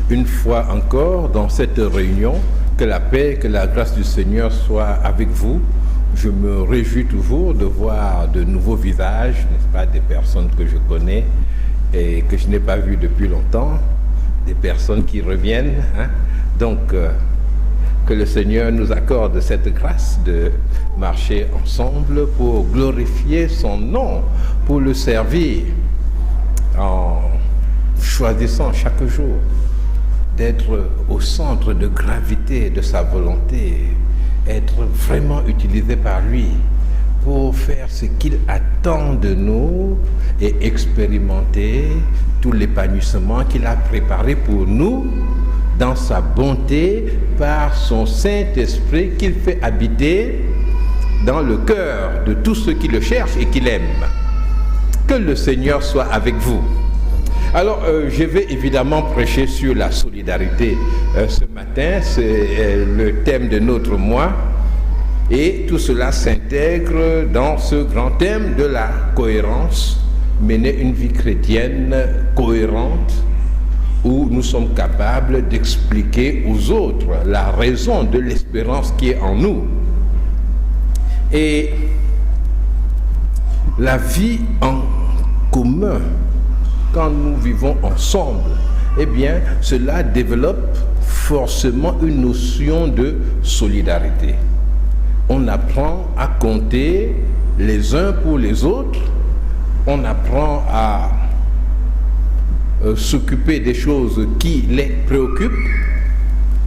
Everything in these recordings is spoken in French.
une fois encore dans cette réunion. Que la paix, que la grâce du Seigneur soit avec vous. Je me réjouis toujours de voir de nouveaux visages, n'est-ce pas, des personnes que je connais et que je n'ai pas vues depuis longtemps, des personnes qui reviennent. Donc, que le Seigneur nous accorde cette grâce de marcher ensemble pour glorifier son nom, pour le servir, en choisissant chaque jour d'être au centre de gravité de sa volonté, être vraiment utilisé par lui pour faire ce qu'il attend de nous et expérimenter tout l'épanouissement qu'il a préparé pour nous dans sa bonté par son Saint-Esprit qu'il fait habiter dans le cœur de tous ceux qui le cherchent et qui l'aiment. Que le Seigneur soit avec vous. Alors, je vais évidemment prêcher sur la solidarité ce matin, c'est le thème de notre mois, et tout cela s'intègre dans ce grand thème de la cohérence, mener une vie chrétienne cohérente, où nous sommes capables d'expliquer aux autres la raison de l'espérance qui est en nous. Et la vie en commun, quand nous vivons ensemble, eh bien, cela développe forcément une notion de solidarité. On apprend à compter les uns pour les autres, on apprend à s'occuper des choses qui les préoccupent,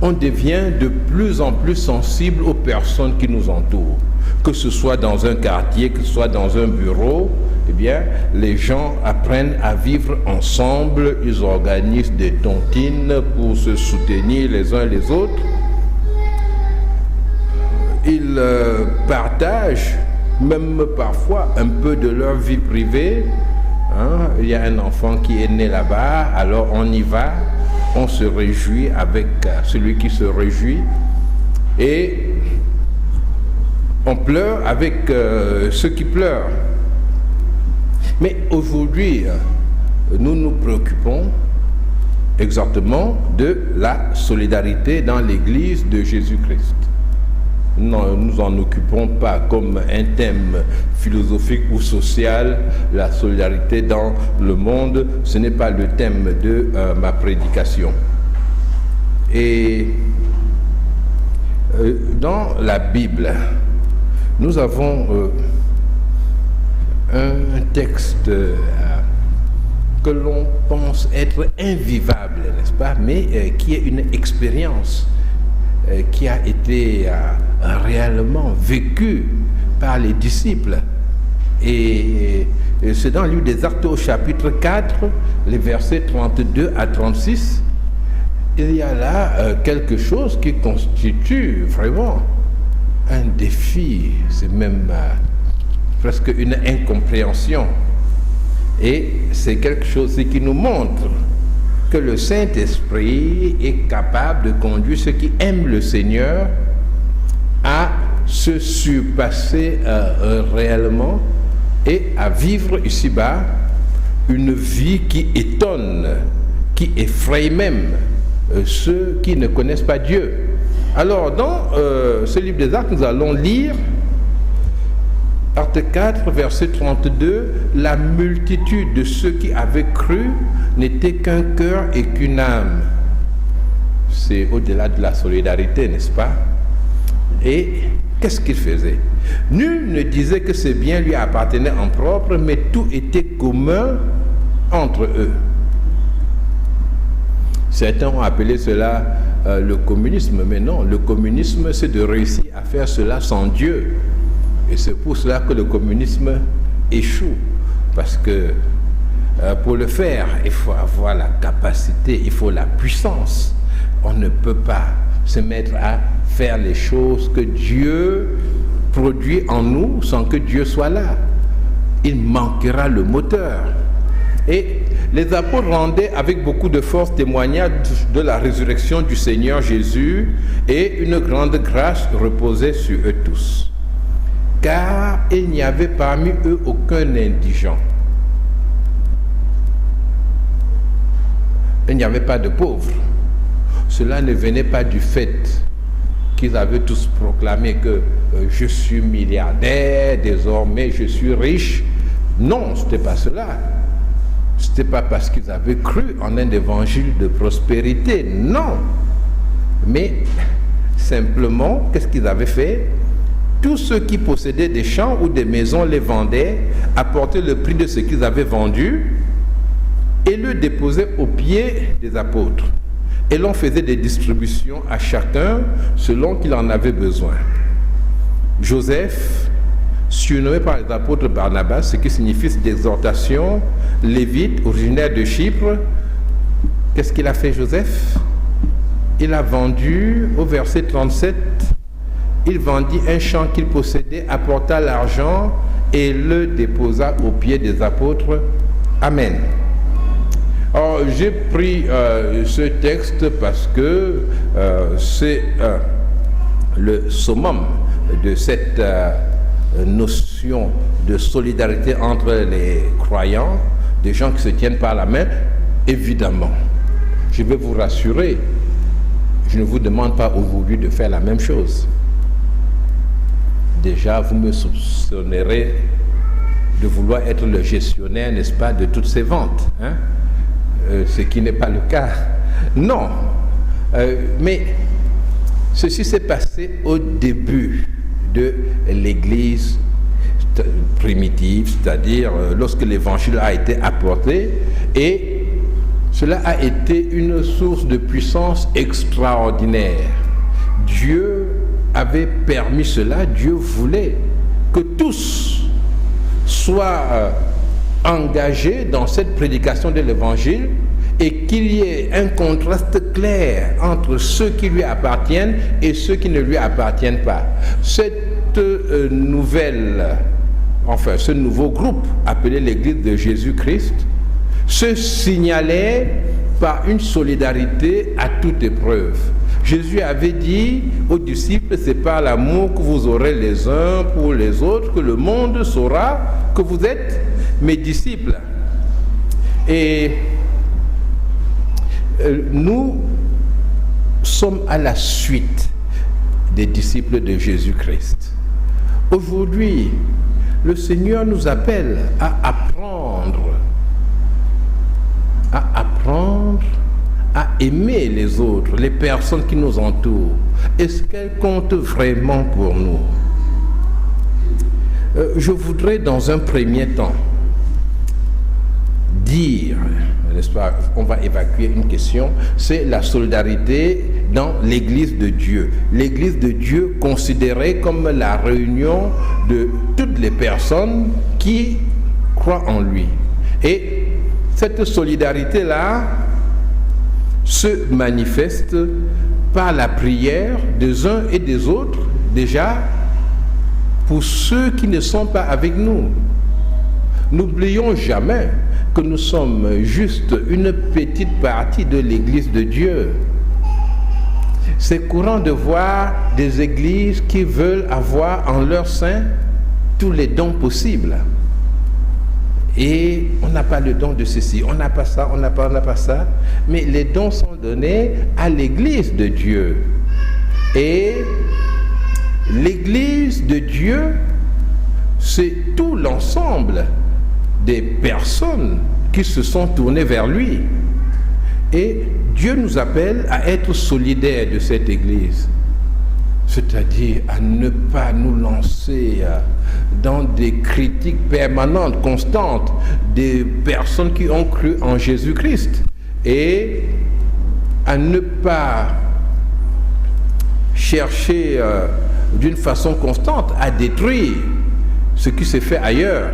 on devient de plus en plus sensible aux personnes qui nous entourent. Que ce soit dans un quartier, que ce soit dans un bureau, eh bien, les gens apprennent à vivre ensemble, ils organisent des tontines pour se soutenir les uns les autres. Ils partagent même parfois un peu de leur vie privée. Il y a un enfant qui est né là-bas, alors on y va, on se réjouit avec celui qui se réjouit et on pleure avec ceux qui pleurent. Mais aujourd'hui, nous nous préoccupons exactement de la solidarité dans l'Église de Jésus-Christ. Non, nous en occupons pas comme un thème philosophique ou social, la solidarité dans le monde, ce n'est pas le thème de ma prédication. Et dans la Bible, nous avons un texte que l'on pense être invivable, n'est-ce pas, mais qui est une expérience qui a été réellement vécue par les disciples. Et c'est dans le livre des Actes au chapitre 4, les versets 32 à 36, il y a là quelque chose qui constitue vraiment un défi, c'est même presque une incompréhension. Et c'est quelque chose qui nous montre que le Saint-Esprit est capable de conduire ceux qui aiment le Seigneur à se surpasser réellement et à vivre ici-bas une vie qui étonne, qui effraie même ceux qui ne connaissent pas Dieu. Alors, dans ce livre des Actes, nous allons lire Acte 4, verset 32, la multitude de ceux qui avaient cru n'était qu'un cœur et qu'une âme. C'est au-delà de la solidarité, n'est-ce pas? Et qu'est-ce qu'ils faisaient? Nul ne disait que ses biens lui appartenaient en propre, mais tout était commun entre eux. Certains ont appelé cela le communisme, mais non, le communisme, c'est de réussir à faire cela sans Dieu. Et c'est pour cela que le communisme échoue, parce que pour le faire, il faut avoir la capacité, il faut la puissance. On ne peut pas se mettre à faire les choses que Dieu produit en nous sans que Dieu soit là. Il manquera le moteur. Et les apôtres rendaient avec beaucoup de force témoignage de la résurrection du Seigneur Jésus, et une grande grâce reposait sur eux tous. Car il n'y avait parmi eux aucun indigent. Il n'y avait pas de pauvres. cela ne venait pas du fait qu'ils avaient tous proclamé que je suis milliardaire, désormais je suis riche. Non, ce n'était pas cela. Ce n'était pas parce qu'ils avaient cru en un évangile de prospérité, non. Mais simplement, qu'est-ce qu'ils avaient fait? Tous ceux qui possédaient des champs ou des maisons les vendaient, apportaient le prix de ce qu'ils avaient vendu et le déposaient aux pieds des apôtres. Et l'on faisait des distributions à chacun selon qu'il en avait besoin. Joseph, surnommé par les apôtres Barnabas, ce qui signifie d'exhortation, lévite, originaire de Chypre, qu'est-ce qu'il a fait Joseph? Il a vendu, au verset 37, il vendit un champ qu'il possédait, apporta l'argent et le déposa aux pieds des apôtres. Amen. Alors, j'ai pris ce texte parce que c'est le summum de cette notion de solidarité entre les croyants, des gens qui se tiennent par la main. Évidemment, je vais vous rassurer, je ne vous demande pas aujourd'hui de faire la même chose. Déjà, vous me soupçonnerez de vouloir être le gestionnaire, n'est-ce pas, de toutes ces ventes, hein? Ce qui n'est pas le cas. Non. Mais ceci s'est passé au début de l'Église primitive, c'est-à-dire lorsque l'Évangile a été apporté, et cela a été une source de puissance extraordinaire. Dieu avait permis cela, Dieu voulait que tous soient engagés dans cette prédication de l'Évangile et qu'il y ait un contraste clair entre ceux qui lui appartiennent et ceux qui ne lui appartiennent pas. Cette ce nouveau groupe appelé l'Église de Jésus-Christ se signalait par une solidarité à toute épreuve. Jésus avait dit aux disciples, c'est par l'amour que vous aurez les uns pour les autres que le monde saura que vous êtes mes disciples. Et nous sommes à la suite des disciples de Jésus-Christ. Aujourd'hui, le Seigneur nous appelle à apprendre à aimer les autres, les personnes qui nous entourent. Est-ce qu'elles comptent vraiment pour nous? Je voudrais dans un premier temps dire, n'est-ce pas, on va évacuer une question, c'est la solidarité dans l'Église de Dieu. L'Église de Dieu considérée comme la réunion de toutes les personnes qui croient en lui. Et cette solidarité-là se manifeste par la prière des uns et des autres, déjà, pour ceux qui ne sont pas avec nous. N'oublions jamais que nous sommes juste une petite partie de l'Église de Dieu. C'est courant de voir des églises qui veulent avoir en leur sein tous les dons possibles. Et on n'a pas le don de ceci, on n'a pas ça, on n'a pas ça. Mais les dons sont donnés à l'Église de Dieu. Et l'Église de Dieu, c'est tout l'ensemble des personnes qui se sont tournées vers lui. Et Dieu nous appelle à être solidaires de cette Église, c'est-à-dire à ne pas nous lancer dans des critiques permanentes, constantes, des personnes qui ont cru en Jésus-Christ, et à ne pas chercher d'une façon constante à détruire ce qui s'est fait ailleurs.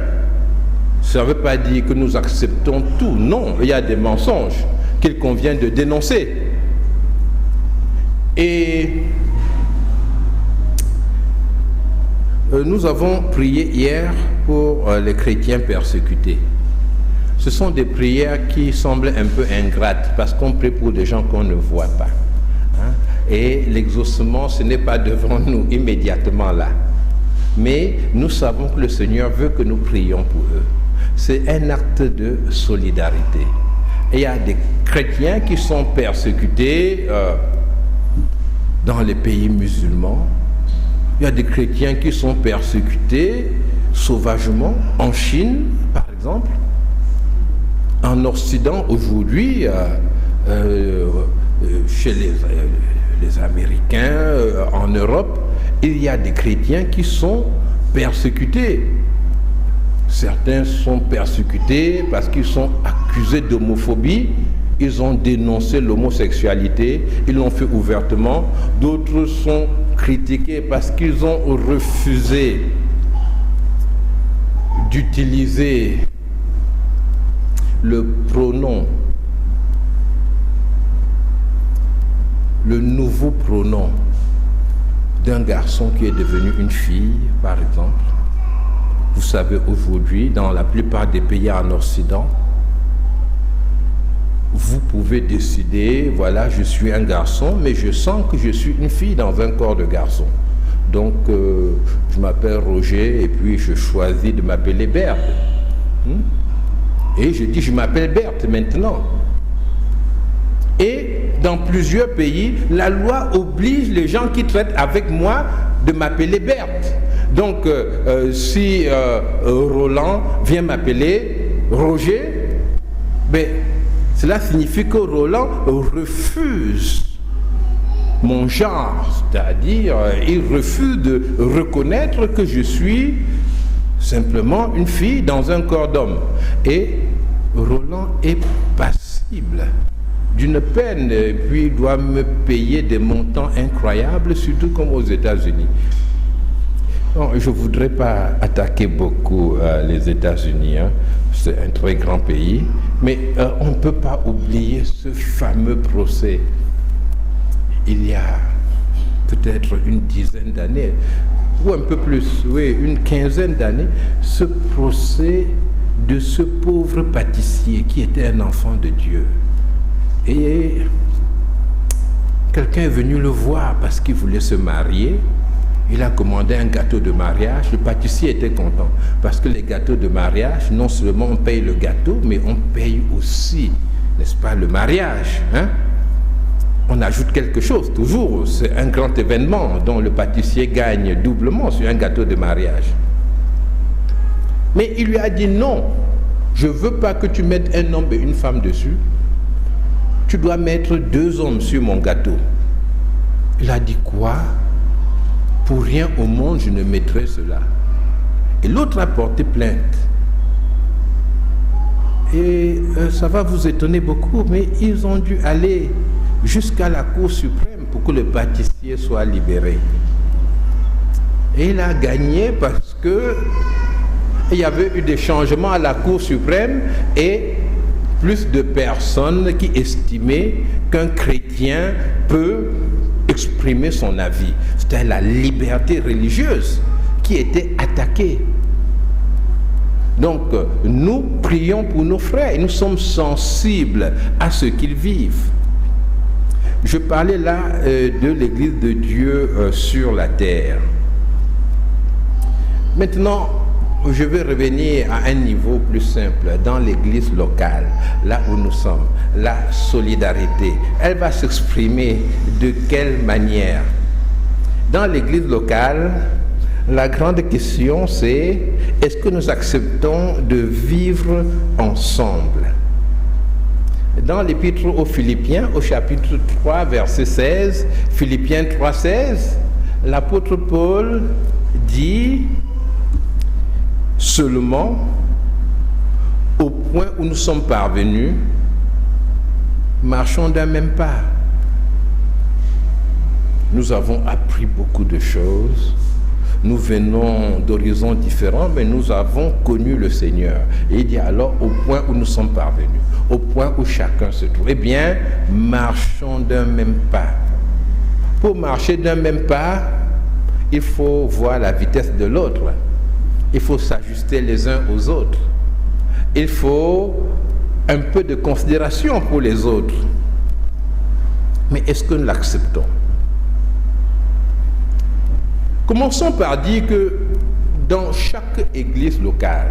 Ça ne veut pas dire que nous acceptons tout, non, il y a des mensonges qu'il convient de dénoncer. Et nous avons prié hier pour les chrétiens persécutés. Ce sont des prières qui semblent un peu ingrates parce qu'on prie pour des gens qu'on ne voit pas. Hein? Et l'exaucement, ce n'est pas devant nous immédiatement là. Mais nous savons que le Seigneur veut que nous prions pour eux. C'est un acte de solidarité. Et il y a des chrétiens qui sont persécutés dans les pays musulmans. Il y a des chrétiens qui sont persécutés sauvagement en Chine, par exemple. En Occident, aujourd'hui, chez les Américains, en Europe, il y a des chrétiens qui sont persécutés. Certains sont persécutés parce qu'ils sont accusés d'homophobie. Ils ont dénoncé l'homosexualité, ils l'ont fait ouvertement. D'autres sont critiqués parce qu'ils ont refusé d'utiliser le pronom, le nouveau pronom d'un garçon qui est devenu une fille, par exemple. Vous savez, aujourd'hui, dans la plupart des pays en Occident, vous pouvez décider, voilà, je suis un garçon, mais je sens que je suis une fille dans un corps de garçon. Donc, je m'appelle Roger et puis je choisis de m'appeler Berthe. Et je dis, je m'appelle Berthe maintenant. Et dans plusieurs pays, la loi oblige les gens qui traitent avec moi de m'appeler Berthe. Donc, si Roland vient m'appeler Roger, ben, cela signifie que Roland refuse mon genre, c'est-à-dire il refuse de reconnaître que je suis simplement une fille dans un corps d'homme. Et Roland est passible d'une peine, et puis il doit me payer des montants incroyables, surtout comme aux États-Unis. Non, je ne voudrais pas attaquer beaucoup les États-Unis, hein. C'est un très grand pays, mais on ne peut pas oublier ce fameux procès. Il y a peut-être une dizaine d'années, ou un peu plus, oui, une quinzaine d'années, ce procès de ce pauvre pâtissier qui était un enfant de Dieu. Et quelqu'un est venu le voir parce qu'il voulait se marier. Il a commandé un gâteau de mariage. Le pâtissier était content parce que les gâteaux de mariage, non seulement on paye le gâteau, mais on paye aussi, n'est-ce pas, le mariage, hein? On ajoute quelque chose, toujours. C'est un grand événement dont le pâtissier gagne doublement sur un gâteau de mariage. Mais il lui a dit non, je ne veux pas que tu mettes un homme et une femme dessus. Tu dois mettre 2 hommes sur mon gâteau. Il a dit quoi? Pour rien au monde, je ne mettrai cela. Et l'autre a porté plainte. Et ça va vous étonner beaucoup, mais ils ont dû aller jusqu'à la Cour suprême pour que le pâtissier soit libéré. Et il a gagné parce que il y avait eu des changements à la Cour suprême et plus de personnes qui estimaient qu'un chrétien peut exprimer son avis. C'était la liberté religieuse qui était attaquée. Donc, nous prions pour nos frères et nous sommes sensibles à ce qu'ils vivent. Je parlais là de l'Église de Dieu sur la terre. Maintenant, je vais revenir à un niveau plus simple, dans l'Église locale, là où nous sommes. La solidarité, elle va s'exprimer de quelle manière? Dans l'Église locale, la grande question c'est, est-ce que nous acceptons de vivre ensemble? Dans l'Épître aux Philippiens, au chapitre 3, verset 16, Philippiens 3, 16, l'apôtre Paul dit seulement au point où nous sommes parvenus, marchons d'un même pas. Nous avons appris beaucoup de choses. Nous venons d'horizons différents, mais nous avons connu le Seigneur. Et il dit alors, au point où nous sommes parvenus, au point où chacun se trouve, eh bien, marchons d'un même pas. Pour marcher d'un même pas, il faut voir la vitesse de l'autre. Il faut s'ajuster les uns aux autres. Il faut un peu de considération pour les autres. Mais est-ce que nous l'acceptons? Commençons par dire que dans chaque église locale,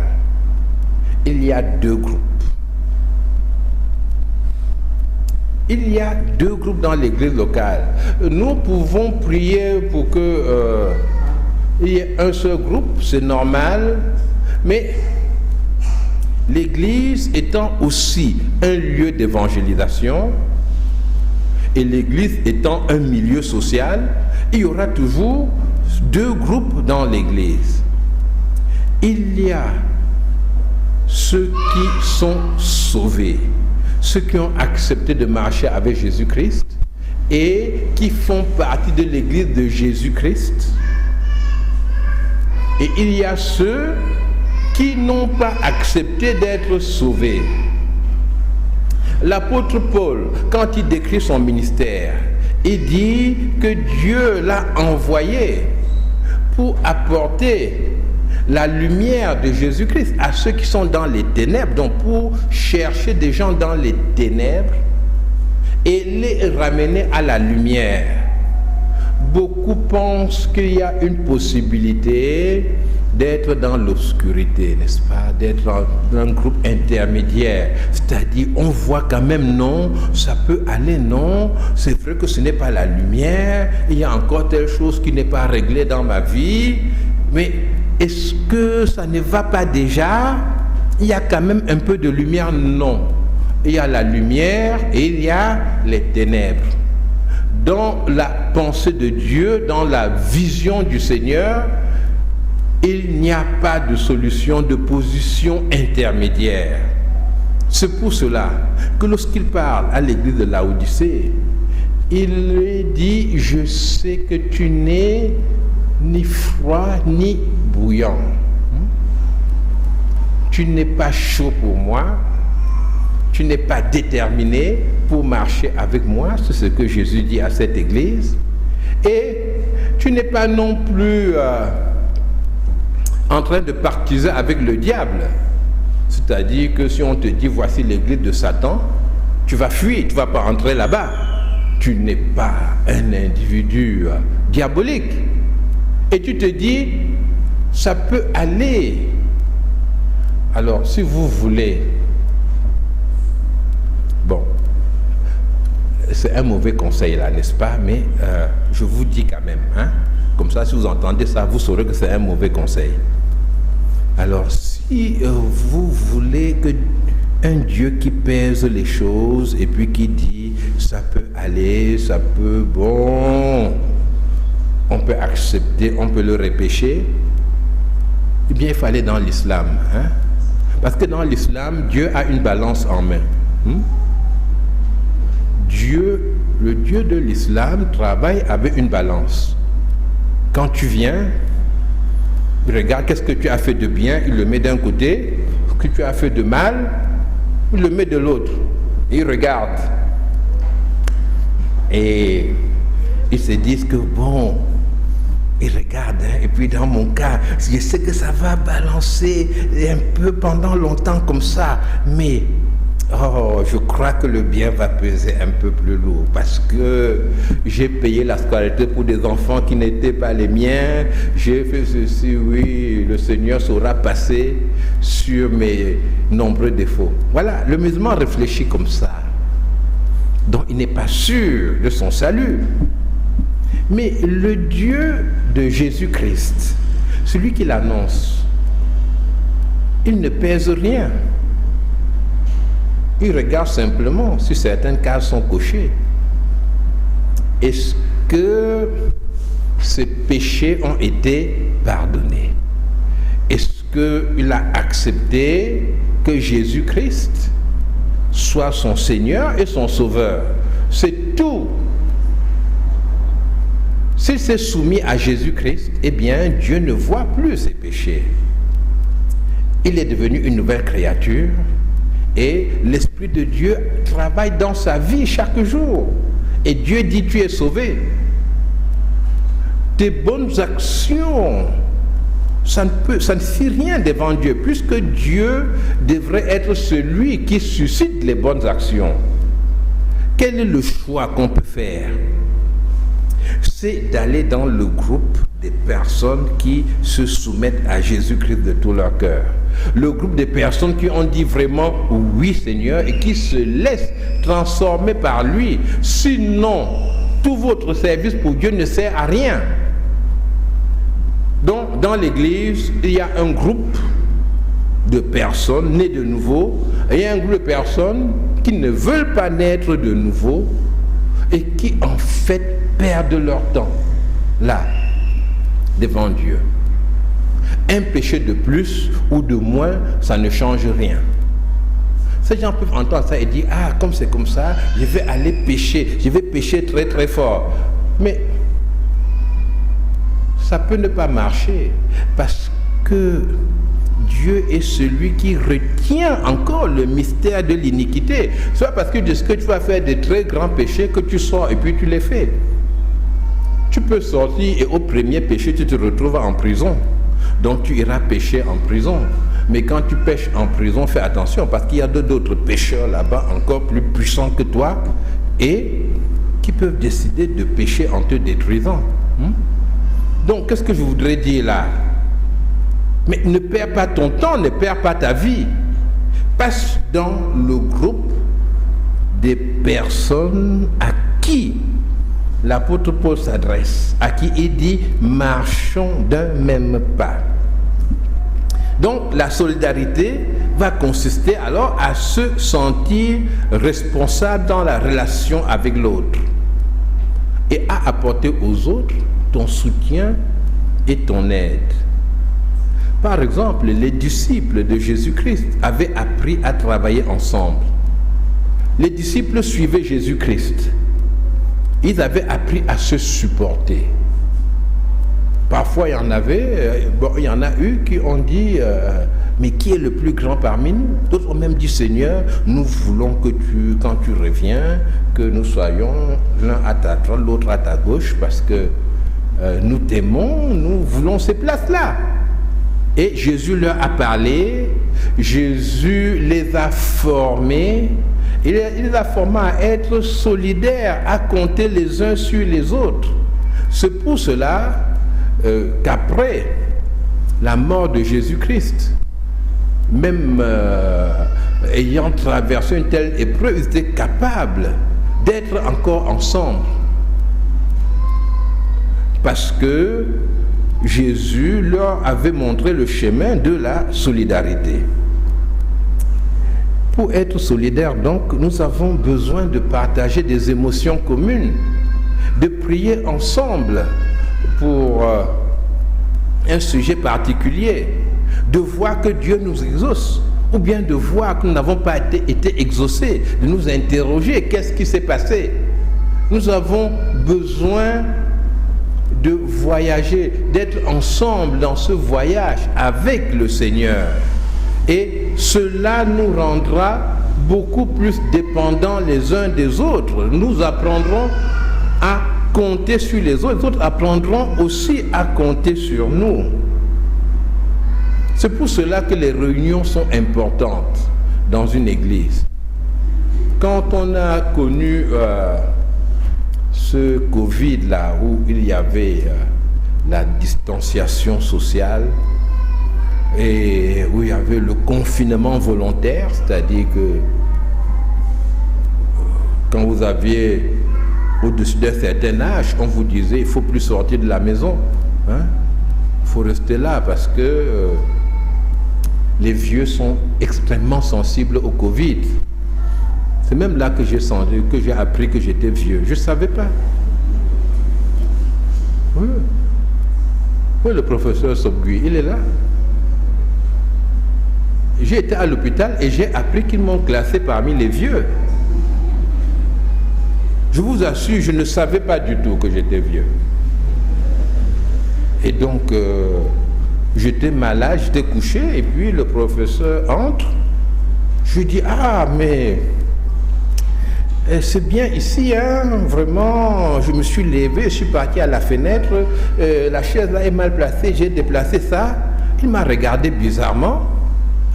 il y a 2 groupes. Il y a deux groupes dans l'église locale. Nous pouvons prier pour que il y ait un seul groupe, c'est normal, mais l'église étant aussi un lieu d'évangélisation et l'église étant un milieu social, il y aura toujours deux groupes dans l'église. Il y a ceux qui sont sauvés, ceux qui ont accepté de marcher avec Jésus-Christ et qui font partie de l'église de Jésus-Christ. Et il y a ceux qui n'ont pas accepté d'être sauvés. L'apôtre Paul, quand il décrit son ministère, il dit que Dieu l'a envoyé pour apporter la lumière de Jésus-Christ à ceux qui sont dans les ténèbres, donc pour chercher des gens dans les ténèbres et les ramener à la lumière. Beaucoup pensent qu'il y a une possibilité d'être dans l'obscurité, n'est-ce pas, d'être dans un groupe intermédiaire, c'est-à-dire on voit quand même, non, ça peut aller, non, c'est vrai que ce n'est pas la lumière, il y a encore telle chose qui n'est pas réglée dans ma vie, mais est-ce que ça ne va pas déjà? Il y a quand même un peu de lumière, non. Il y a la lumière et il y a les ténèbres. Dans la pensée de Dieu, dans la vision du Seigneur, il n'y a pas de solution, de position intermédiaire. C'est pour cela que lorsqu'il parle à l'église de Laodicée, il dit, je sais que tu n'es ni froid ni bouillant. Tu n'es pas chaud pour moi, tu n'es pas déterminé pour marcher avec moi, c'est ce que Jésus dit à cette église. Et tu n'es pas non plus en train de partisan avec le diable. C'est-à-dire que si on te dit voici l'église de Satan, tu vas fuir, tu ne vas pas entrer là-bas. Tu n'es pas un individu diabolique. Et tu te dis, ça peut aller. Alors, si vous voulez, bon, c'est un mauvais conseil là, n'est-ce pas? Mais je vous dis quand même, hein? Comme ça, si vous entendez ça, vous saurez que c'est un mauvais conseil. Alors, si vous voulez que un Dieu qui pèse les choses et puis qui dit, ça peut aller, ça peut, bon, on peut accepter, on peut le repêcher, eh bien, il faut aller dans l'islam, hein? Parce que dans l'islam, Dieu a une balance en main. Dieu, le Dieu de l'islam, travaille avec une balance. Quand tu viens, il regarde qu'est-ce que tu as fait de bien, il le met d'un côté, ce que tu as fait de mal, il le met de l'autre. Il regarde. Et ils se disent que bon, ils regardent, hein, et puis dans mon cas, je sais que ça va balancer un peu pendant longtemps comme ça, mais oh, je crois que le bien va peser un peu plus lourd parce que j'ai payé la scolarité pour des enfants qui n'étaient pas les miens, j'ai fait ceci, oui, le Seigneur saura passer sur mes nombreux défauts. Voilà, le musulman réfléchit comme ça. Donc il n'est pas sûr de son salut. Mais le Dieu de Jésus-Christ, celui qui l'annonce, il ne pèse rien. Il regarde simplement si certaines cases sont cochées. Est-ce que ces péchés ont été pardonnés? Est-ce qu'il a accepté que Jésus-Christ soit son Seigneur et son Sauveur? C'est tout. S'il s'est soumis à Jésus-Christ, eh bien, Dieu ne voit plus ses péchés. Il est devenu une nouvelle créature. Et l'Esprit de Dieu travaille dans sa vie chaque jour. Et Dieu dit, tu es sauvé. Tes bonnes actions, ça ne fait rien devant Dieu, puisque Dieu devrait être celui qui suscite les bonnes actions. Quel est le choix qu'on peut faire? c'est d'aller dans le groupe des personnes qui se soumettent à Jésus-Christ de tout leur cœur. Le groupe des personnes qui ont dit vraiment oui Seigneur et qui se laissent transformer par lui. Sinon, tout votre service pour Dieu ne sert à rien. Donc, dans l'église, il y a un groupe de personnes nées de nouveau, et il y a un groupe de personnes qui ne veulent pas naître de nouveau et qui en fait perdent leur temps là, devant Dieu. Un péché de plus ou de moins, ça ne change rien. Ces gens peuvent entendre ça et dire, ah, comme c'est comme ça, je vais aller pécher, je vais pécher très très fort. Mais ça peut ne pas marcher parce que Dieu est celui qui retient encore le mystère de l'iniquité. C'est pas parce que de ce que tu vas faire des très grands péchés que tu sors et puis tu les fais. Tu peux sortir et au premier péché, tu te retrouves en prison. Donc tu iras pécher en prison. Mais quand tu pêches en prison, fais attention parce qu'il y a d'autres pécheurs là-bas encore plus puissants que toi et qui peuvent décider de pécher en te détruisant. Donc qu'est-ce que je voudrais dire là? Mais ne perds pas ton temps, ne perds pas ta vie. Passe dans le groupe des personnes à qui l'apôtre Paul s'adresse, à qui il dit « marchons d'un même pas ». Donc la solidarité va consister alors à se sentir responsable dans la relation avec l'autre et à apporter aux autres ton soutien et ton aide. Par exemple, les disciples de Jésus-Christ avaient appris à travailler ensemble. Les disciples suivaient Jésus-Christ. Ils avaient appris à se supporter. Parfois, il y en a eu qui ont dit, mais qui est le plus grand parmi nous? D'autres ont même dit, Seigneur, nous voulons que quand tu reviens, que nous soyons l'un à ta droite, l'autre à ta gauche, parce que nous t'aimons, nous voulons ces places-là. Et Jésus leur a parlé, Jésus les a formés, il les a formés à être solidaires, à compter les uns sur les autres. C'est pour cela qu'après la mort de Jésus-Christ, même ayant traversé une telle épreuve, ils étaient capables d'être encore ensemble. Parce que Jésus leur avait montré le chemin de la solidarité. Pour être solidaires, donc, nous avons besoin de partager des émotions communes, de prier ensemble pour un sujet particulier, de voir que Dieu nous exauce, ou bien de voir que nous n'avons pas été exaucés, de nous interroger, qu'est-ce qui s'est passé? Nous avons besoin de voyager, d'être ensemble dans ce voyage avec le Seigneur. Et cela nous rendra beaucoup plus dépendants les uns des autres. Nous apprendrons à compter sur les autres apprendront aussi à compter sur nous. C'est pour cela que les réunions sont importantes dans une église. Quand on a connu ce Covid-là, où il y avait la distanciation sociale et où il y avait le confinement volontaire, c'est-à-dire que quand vous aviez au-dessus d'un certain âge, on vous disait il ne faut plus sortir de la maison, hein? Il faut rester là parce que les vieux sont extrêmement sensibles au Covid. C'est même là que j'ai appris que j'étais vieux. Je ne savais pas. Oui. Oui, le professeur Sobgui, il est là. J'ai été à l'hôpital et j'ai appris qu'ils m'ont classé parmi les vieux. Je vous assure, je ne savais pas du tout que j'étais vieux. Et donc, j'étais malade, j'étais couché, et puis le professeur entre. Je lui dis, ah, mais c'est bien ici, hein, vraiment. Je me suis levé, je suis parti à la fenêtre, la chaise là est mal placée, j'ai déplacé ça. Il m'a regardé bizarrement.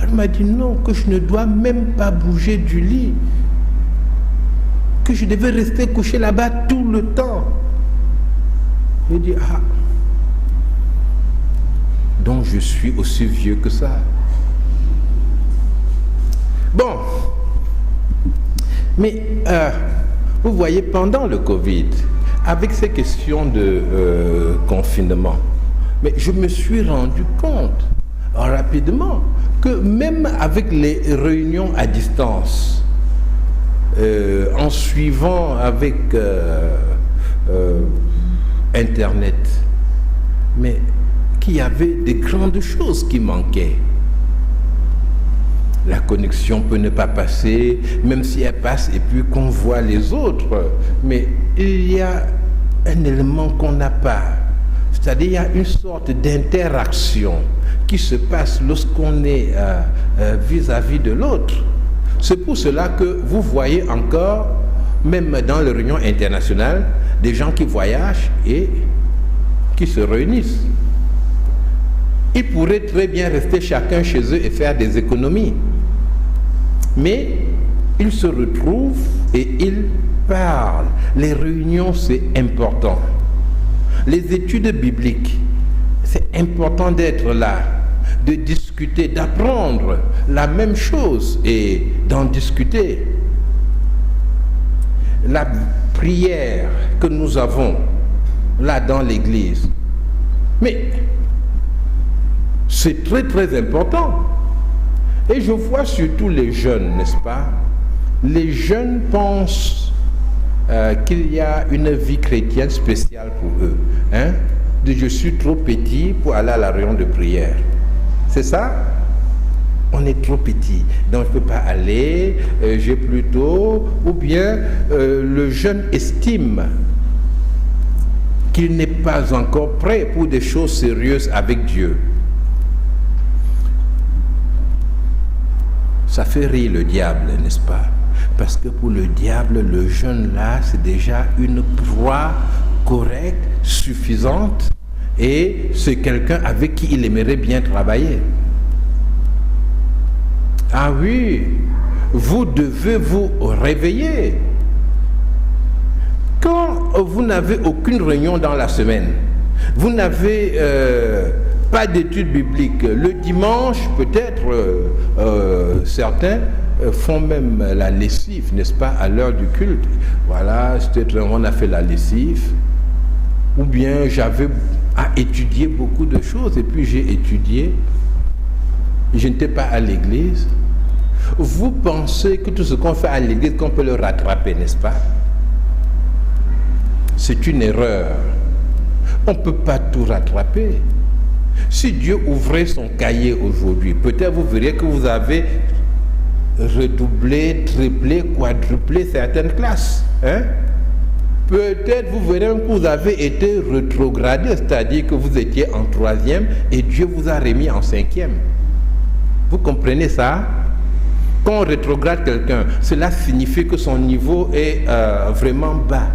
Elle m'a dit non, que je ne dois même pas bouger du lit, que je devais rester couché là-bas tout le temps. Il dit, ah, donc je suis aussi vieux que ça. Bon, mais vous voyez, pendant le Covid, avec ces questions de confinement, mais je me suis rendu compte rapidement que même avec les réunions à distance, en suivant avec Internet, mais qu'il y avait des grandes choses qui manquaient. La connexion peut ne pas passer, même si elle passe et puis qu'on voit les autres. Mais il y a un élément qu'on n'a pas. C'est-à-dire il y a une sorte d'interaction qui se passe lorsqu'on est vis-à-vis de l'autre. C'est pour cela que vous voyez encore, même dans les réunions internationales, des gens qui voyagent et qui se réunissent. Ils pourraient très bien rester chacun chez eux et faire des économies. Mais ils se retrouvent et ils parlent. Les réunions, c'est important. Les études bibliques, c'est important d'être là, de discuter, d'apprendre la même chose et d'en discuter. La prière que nous avons là dans l'église, mais c'est très très important. Et je vois surtout les jeunes, n'est-ce pas? Les jeunes pensent qu'il y a une vie chrétienne spéciale pour eux. Hein? Je suis trop petit pour aller à la réunion de prière. C'est ça? On est trop petit, donc je ne peux pas aller, j'ai plutôt... Ou bien le jeune estime qu'il n'est pas encore prêt pour des choses sérieuses avec Dieu. Ça fait rire le diable, n'est-ce pas? Parce que pour le diable, le jeune là, c'est déjà une proie correcte, suffisante, et c'est quelqu'un avec qui il aimerait bien travailler. Ah oui, vous devez vous réveiller. Quand vous n'avez aucune réunion dans la semaine, vous n'avez pas d'études bibliques, le dimanche peut-être certains font même la lessive, n'est-ce pas, à l'heure du culte. Voilà, on a fait la lessive. Ou bien j'avais à étudier beaucoup de choses et puis j'ai étudié. Je n'étais pas à l'église. Vous pensez que tout ce qu'on fait à l'église, qu'on peut le rattraper, n'est-ce pas? C'est une erreur. On ne peut pas tout rattraper. Si Dieu ouvrait son cahier aujourd'hui, peut-être vous verrez que vous avez redoublé, triplé, quadruplé certaines classes. Hein? Peut-être vous verrez que vous avez été rétrogradé, c'est-à-dire que vous étiez en 3e et Dieu vous a remis en 5e. Vous comprenez ça? Quand on rétrograde quelqu'un, cela signifie que son niveau est vraiment bas.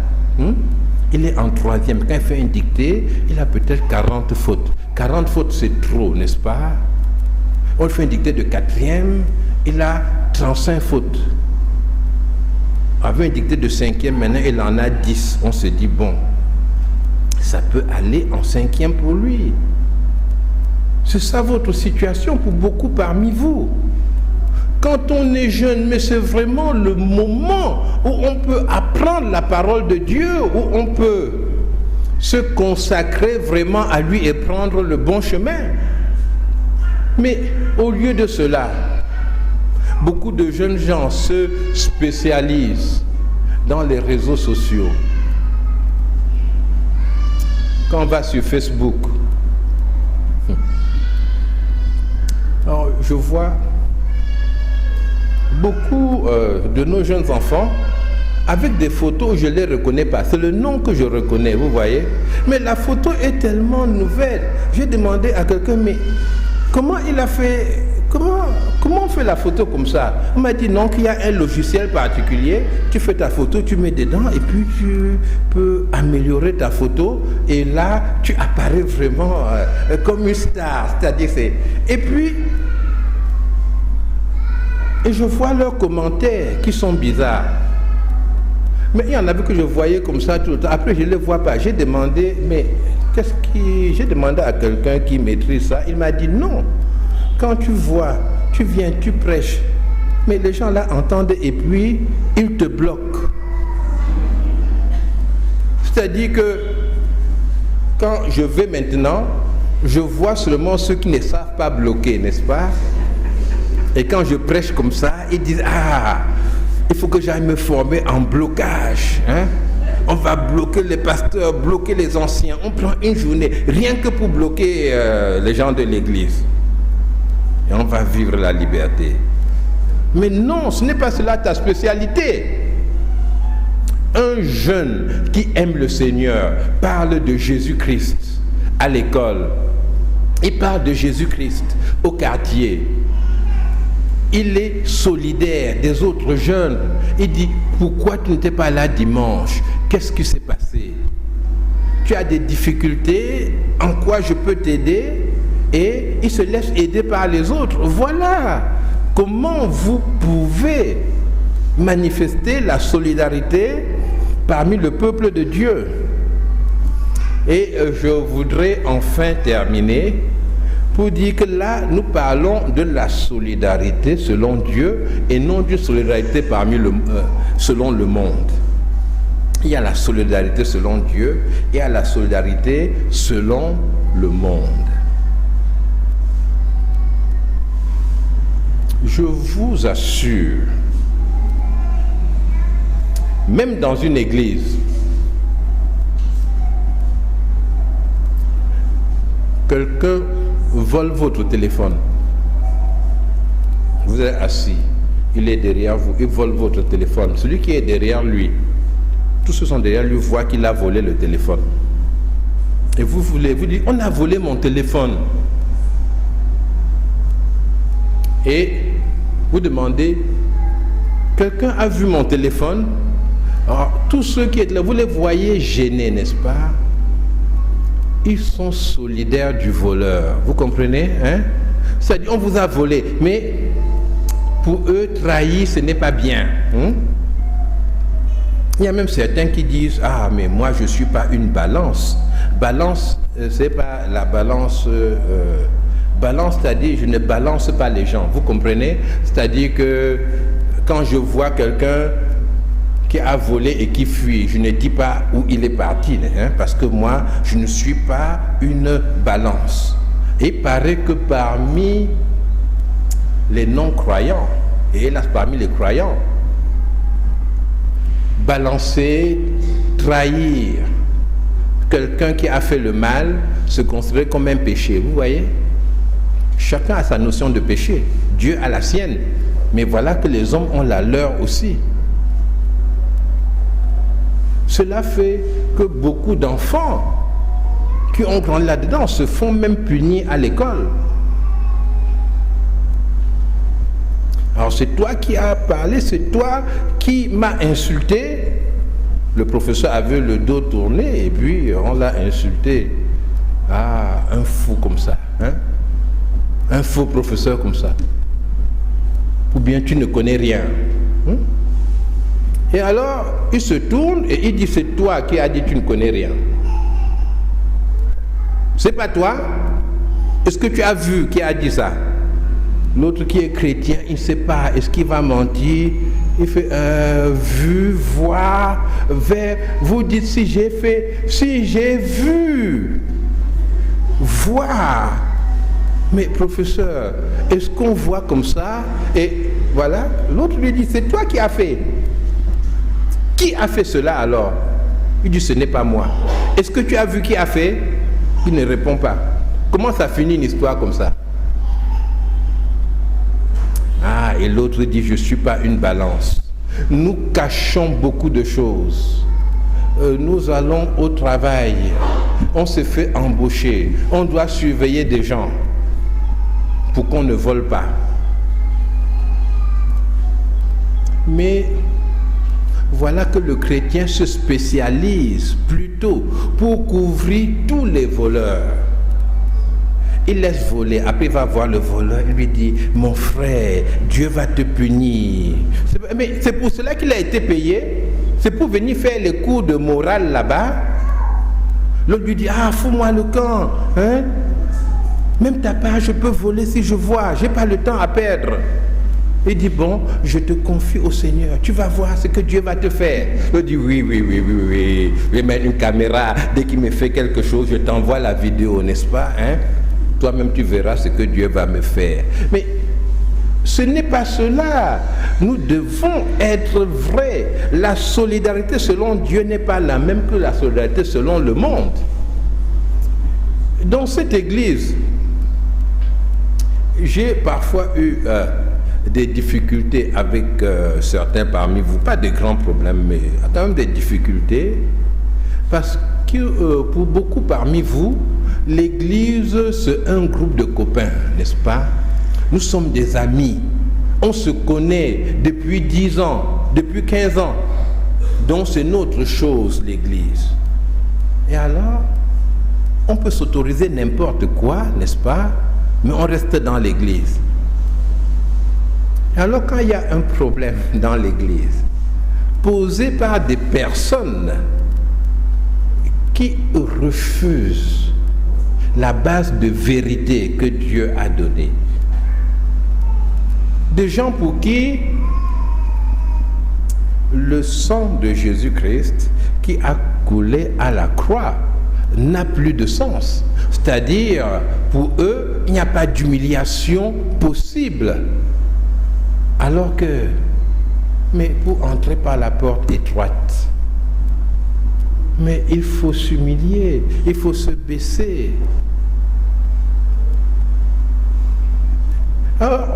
Il est en 3e. Quand il fait une dictée, il a peut-être 40 fautes. 40 fautes, c'est trop, n'est-ce pas? On fait une dictée de 4e, il a 35 fautes. Avec une dictée de 5e, maintenant, il en a 10. On se dit, bon, ça peut aller en 5e pour lui. C'est ça votre situation pour beaucoup parmi vous. Quand on est jeune, mais c'est vraiment le moment où on peut apprendre la parole de Dieu, où on peut se consacrer vraiment à lui et prendre le bon chemin. Mais au lieu de cela, beaucoup de jeunes gens se spécialisent dans les réseaux sociaux. Quand on va sur Facebook, alors je vois beaucoup de nos jeunes enfants avec des photos, je ne les reconnais pas. C'est le nom que je reconnais, vous voyez. Mais la photo est tellement nouvelle. J'ai demandé à quelqu'un, mais comment il a fait, comment on fait la photo comme ça? On m'a dit non, qu'il y a un logiciel particulier, tu fais ta photo, tu mets dedans et puis tu peux améliorer ta photo et là, tu apparais vraiment comme une star. C'est-à-dire, et puis, et je vois leurs commentaires qui sont bizarres. Mais il y en avait que je voyais comme ça tout le temps. Après, je ne les vois pas. J'ai demandé, mais J'ai demandé à quelqu'un qui maîtrise ça. Il m'a dit non. Quand tu vois, tu viens, tu prêches, mais les gens là entendent et puis ils te bloquent. C'est-à-dire que quand je vais maintenant, je vois seulement ceux qui ne savent pas bloquer, n'est-ce pas? Et quand je prêche comme ça, ils disent ah, il faut que j'aille me former en blocage. Hein? On va bloquer les pasteurs, bloquer les anciens. On prend une journée rien que pour bloquer les gens de l'église. Et on va vivre la liberté. Mais non, ce n'est pas cela ta spécialité. Un jeune qui aime le Seigneur parle de Jésus-Christ à l'école. Il parle de Jésus-Christ au quartier. Il est solidaire des autres jeunes. Il dit, pourquoi tu n'étais pas là dimanche? Qu'est-ce qui s'est passé? Tu as des difficultés, en quoi je peux t'aider? Et il se laisse aider par les autres. Voilà comment vous pouvez manifester la solidarité parmi le peuple de Dieu. Et je voudrais enfin terminer pour dire que là, nous parlons de la solidarité selon Dieu et non d'une solidarité selon le monde. Il y a la solidarité selon Dieu et il y a la solidarité selon le monde. Je vous assure, même dans une église, quelqu'un vole votre téléphone. Vous êtes assis, il est derrière vous, il vole votre téléphone. Celui qui est derrière lui, tous ceux qui sont derrière lui voient qu'il a volé le téléphone. Et vous dites, on a volé mon téléphone. Et vous demandez, quelqu'un a vu mon téléphone? Alors, tous ceux qui étaient là, vous les voyez gênés, n'est-ce pas? Ils sont solidaires du voleur. Vous comprenez, hein? C'est-à-dire, on vous a volé, mais pour eux, trahir, ce n'est pas bien. Hein? Il y a même certains qui disent, ah, mais moi, je ne suis pas une balance. Balance, c'est pas la balance... balance, c'est-à-dire, je ne balance pas les gens. Vous comprenez? C'est-à-dire que quand je vois quelqu'un qui a volé et qui fuit, je ne dis pas où il est parti, hein, parce que moi, je ne suis pas une balance. Et il paraît que parmi les non-croyants, et hélas parmi les croyants, balancer, trahir quelqu'un qui a fait le mal se considère comme un péché. Vous voyez? Chacun a sa notion de péché. Dieu a la sienne. Mais voilà que les hommes ont la leur aussi. Cela fait que beaucoup d'enfants qui ont grandi là-dedans se font même punir à l'école. Alors c'est toi qui as parlé, c'est toi qui m'as insulté. Le professeur avait le dos tourné et puis on l'a insulté. Ah, un fou comme ça, hein? Un faux professeur comme ça. Ou bien tu ne connais rien. Hein? Et alors, il se tourne et il dit, c'est toi qui as dit tu ne connais rien. C'est pas toi? Est-ce que tu as vu qui a dit ça? L'autre qui est chrétien, il ne sait pas. Est-ce qu'il va mentir? Il fait vu, voir, vers. Vous dites si j'ai vu, voir. Mais professeur, est-ce qu'on voit comme ça? Et voilà, l'autre lui dit, c'est toi qui as fait. Qui a fait cela alors? Il dit, ce n'est pas moi. Est-ce que tu as vu qui a fait? Il ne répond pas. Comment ça finit une histoire comme ça? Ah, et l'autre dit, je ne suis pas une balance. Nous cachons beaucoup de choses. Nous allons au travail. On se fait embaucher. On doit surveiller des gens pour qu'on ne vole pas. Mais voilà que le chrétien se spécialise plutôt pour couvrir tous les voleurs. Il laisse voler, après il va voir le voleur, il lui dit, mon frère, Dieu va te punir. Mais c'est pour cela qu'il a été payé, c'est pour venir faire les cours de morale là-bas. L'autre lui dit, ah, fous-moi le camp, hein? Même ta part, je peux voler si je vois, j'ai pas le temps à perdre. Il dit, bon, je te confie au Seigneur, tu vas voir ce que Dieu va te faire. Il dit, oui, je vais mettre une caméra, dès qu'il me fait quelque chose, je t'envoie la vidéo, n'est-ce pas, hein? Toi-même, tu verras ce que Dieu va me faire. Mais ce n'est pas cela. Nous devons être vrais. La solidarité selon Dieu n'est pas la même que la solidarité selon le monde. Dans cette église, j'ai parfois eu des difficultés avec certains parmi vous, pas de grands problèmes, mais quand même des difficultés, parce que pour beaucoup parmi vous, l'église c'est un groupe de copains, n'est-ce pas? Nous sommes des amis, on se connaît depuis 10 ans, depuis 15 ans, donc c'est notre chose l'église. Et alors, on peut s'autoriser n'importe quoi, n'est-ce pas? Mais on reste dans l'église. Alors quand il y a un problème dans l'église, posé par des personnes qui refusent la base de vérité que Dieu a donnée, des gens pour qui le sang de Jésus-Christ qui a coulé à la croix n'a plus de sens. C'est-à-dire, pour eux, il n'y a pas d'humiliation possible. Alors que, mais pour entrer par la porte étroite, mais il faut s'humilier, il faut se baisser. Alors,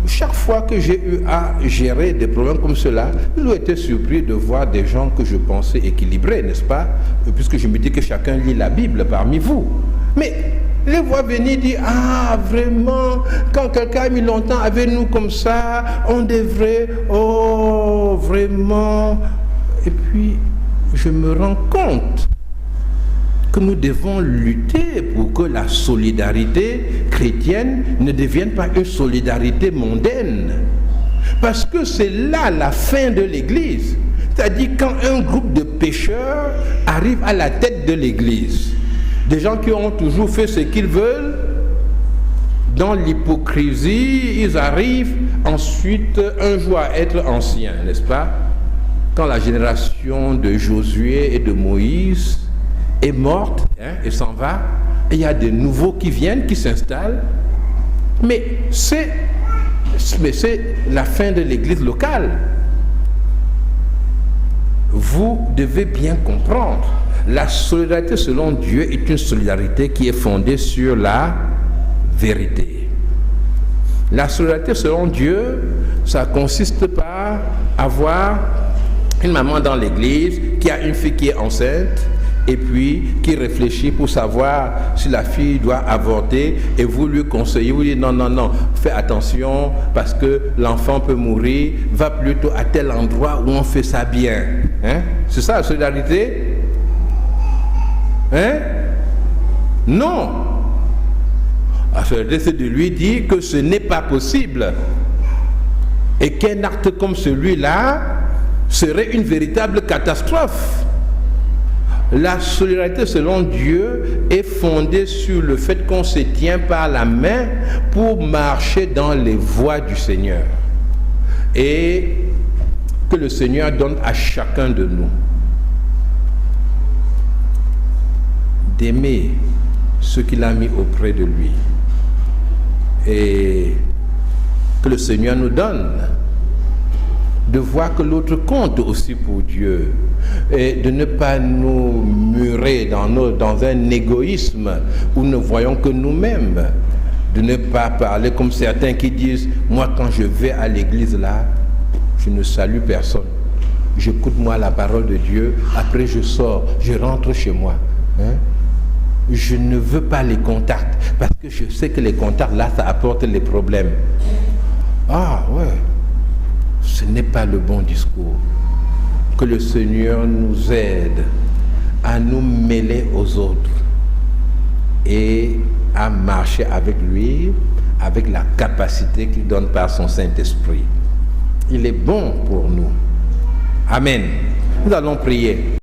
chaque fois que j'ai eu à gérer des problèmes comme cela, j'ai été surpris de voir des gens que je pensais équilibrés, n'est-ce pas? Puisque je me dis que chacun lit la Bible parmi vous. Mais les voix venir dire, ah vraiment, quand quelqu'un a mis longtemps avec nous comme ça, on devrait, oh vraiment. Et puis, je me rends compte que nous devons lutter pour que la solidarité chrétienne ne devienne pas une solidarité mondaine. Parce que c'est là la fin de l'église. C'est-à-dire quand un groupe de pécheurs arrive à la tête de l'église, des gens qui ont toujours fait ce qu'ils veulent, dans l'hypocrisie, ils arrivent ensuite un jour à être anciens, n'est-ce pas? Quand la génération de Josué et de Moïse est morte, hein, et s'en va, et il y a des nouveaux qui viennent, qui s'installent, mais c'est la fin de l'église locale. Vous devez bien comprendre, la solidarité selon Dieu est une solidarité qui est fondée sur la vérité. La solidarité selon Dieu, ça consiste par avoir une maman dans l'église qui a une fille qui est enceinte et puis qui réfléchit pour savoir si la fille doit avorter et vous lui conseillez, vous dites non, fais attention parce que l'enfant peut mourir, va plutôt à tel endroit où on fait ça bien. Hein? C'est ça la solidarité? Hein? Non. La solidarité, c'est de lui dire que ce n'est pas possible et qu'un acte comme celui-là serait une véritable catastrophe. La solidarité selon Dieu est fondée sur le fait qu'on se tient par la main pour marcher dans les voies du Seigneur et que le Seigneur donne à chacun de nous d'aimer ce qu'il a mis auprès de lui et que le Seigneur nous donne de voir que l'autre compte aussi pour Dieu et de ne pas nous murer dans un égoïsme où nous ne voyons que nous-mêmes, de ne pas parler comme certains qui disent moi quand je vais à l'église là je ne salue personne, j'écoute moi la parole de Dieu, après je sors, je rentre chez moi, hein? Je ne veux pas les contacts parce que je sais que les contacts là ça apporte les problèmes. Ah ouais, ce n'est pas le bon discours. Que le Seigneur nous aide à nous mêler aux autres et à marcher avec lui, avec la capacité qu'il donne par son Saint-Esprit. Il est bon pour nous. Amen. Nous allons prier.